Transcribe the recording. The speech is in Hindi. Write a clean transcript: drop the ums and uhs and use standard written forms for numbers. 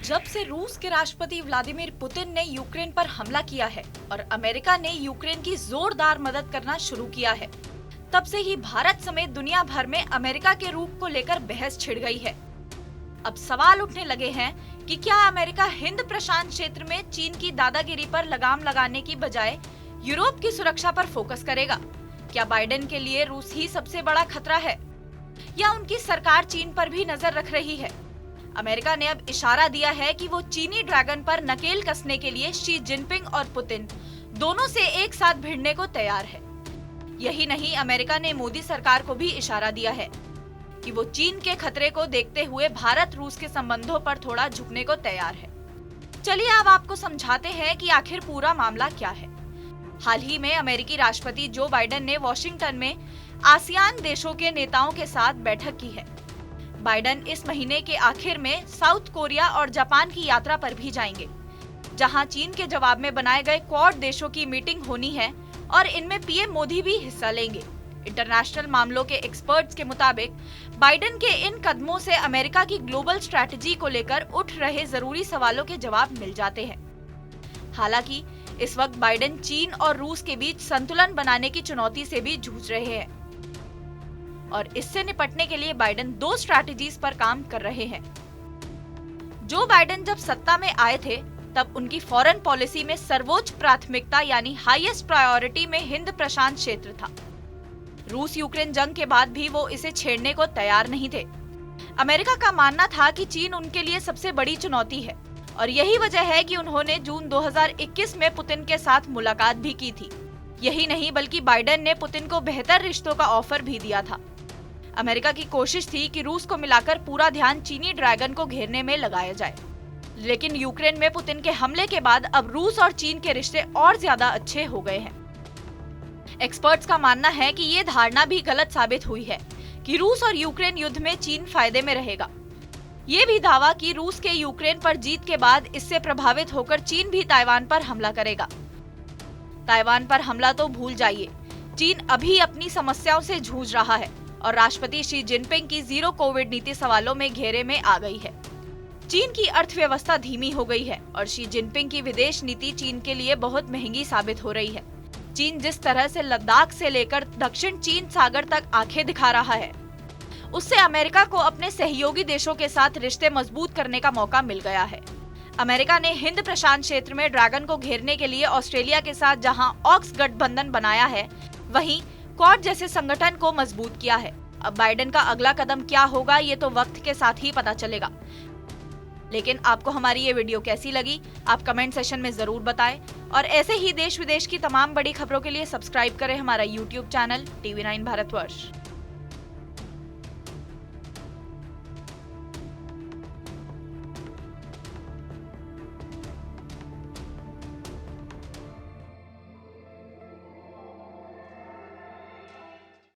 जब से रूस के राष्ट्रपति व्लादिमीर पुतिन ने यूक्रेन पर हमला किया है और अमेरिका ने यूक्रेन की जोरदार मदद करना शुरू किया है, तब से ही भारत समेत दुनिया भर में अमेरिका के रूख को लेकर बहस छिड़ गई है। अब सवाल उठने लगे हैं कि क्या अमेरिका हिंद प्रशांत क्षेत्र में चीन की दादागिरी पर लगाम लगाने की बजाय यूरोप की सुरक्षा पर फोकस करेगा? क्या बाइडेन के लिए रूस ही सबसे बड़ा खतरा है या उनकी सरकार चीन पर भी नजर रख रही है? अमेरिका ने अब इशारा दिया है कि वो चीनी ड्रैगन पर नकेल कसने के लिए शी जिनपिंग और पुतिन दोनों से एक साथ भिड़ने को तैयार है। यही नहीं, अमेरिका ने मोदी सरकार को भी इशारा दिया है कि वो चीन के खतरे को देखते हुए भारत रूस के संबंधों पर थोड़ा झुकने को तैयार है। चलिए अब आपको समझाते हैं कि आखिर पूरा मामला क्या है। हाल ही में अमेरिकी राष्ट्रपति जो बाइडेन ने वॉशिंगटन में आसियान देशों के नेताओं के साथ बैठक की है। बाइडेन इस महीने के आखिर में साउथ कोरिया और जापान की यात्रा पर भी जाएंगे, जहां चीन के जवाब में बनाए गए क्वाड देशों की मीटिंग होनी है और इनमें पीएम मोदी भी हिस्सा लेंगे। इंटरनेशनल मामलों के एक्सपर्ट्स के मुताबिक बाइडेन के इन कदमों से अमेरिका की ग्लोबल स्ट्रैटेजी को लेकर उठ रहे जरूरी सवालों के जवाब मिल जाते हैं। हालांकि इस वक्त बाइडेन चीन और रूस के बीच संतुलन बनाने की चुनौती से भी जूझ रहे हैं और इससे निपटने के लिए बाइडेन दो स्ट्रैटेजीज पर काम कर रहे हैं। जो बाइडेन जब सत्ता में आए थे तब उनकी फॉरेन पॉलिसी में सर्वोच्च प्राथमिकता यानी हाईएस्ट प्रायोरिटी में हिंद प्रशांत क्षेत्र था। रूस यूक्रेन जंग के बाद भी वो इसे छेड़ने को तैयार नहीं थे। अमेरिका का मानना था कि चीन उनके लिए सबसे बड़ी चुनौती है और यही वजह है कि उन्होंने जून 2021 में पुतिन के साथ मुलाकात भी की थी। यही नहीं, बल्कि बाइडेन ने पुतिन को बेहतर रिश्तों का ऑफर भी दिया था। अमेरिका की कोशिश थी कि रूस को मिलाकर पूरा ध्यान चीनी ड्रैगन को घेरने में लगाया जाए, लेकिन यूक्रेन में पुतिन के हमले के बाद अब रूस और चीन के रिश्ते और ज्यादा अच्छे हो गए हैं। एक्सपर्ट्स का मानना है कि ये धारणा भी गलत साबित हुई है कि रूस और यूक्रेन युद्ध में चीन फायदे में रहेगा। ये भी दावा कि रूस के यूक्रेन पर जीत के बाद इससे प्रभावित होकर चीन भी ताइवान पर हमला करेगा। ताइवान पर हमला तो भूल जाइए, चीन अभी अपनी समस्याओं से जूझ रहा है और राष्ट्रपति शी जिनपिंग की जीरो कोविड नीति सवालों में घेरे में आ गई है। चीन की अर्थव्यवस्था धीमी हो गई है और शी जिनपिंग की विदेश नीति चीन के लिए बहुत महंगी साबित हो रही है। चीन जिस तरह से लद्दाख से लेकर दक्षिण चीन सागर तक आंखें दिखा रहा है, उससे अमेरिका को अपने सहयोगी देशों के साथ रिश्ते मजबूत करने का मौका मिल गया है। अमेरिका ने हिंद प्रशांत क्षेत्र में ड्रैगन को घेरने के लिए ऑस्ट्रेलिया के साथ जहां ऑक्स गठबंधन बनाया है, वहीं क्वाड जैसे संगठन को मजबूत किया है। अब बाइडेन का अगला कदम क्या होगा ये तो वक्त के साथ ही पता चलेगा। लेकिन आपको हमारी ये वीडियो कैसी लगी, आप कमेंट सेशन में जरूर बताएं और ऐसे ही देश विदेश की तमाम बड़ी खबरों के लिए सब्सक्राइब करें हमारा YouTube चैनल TV9 भारतवर्ष।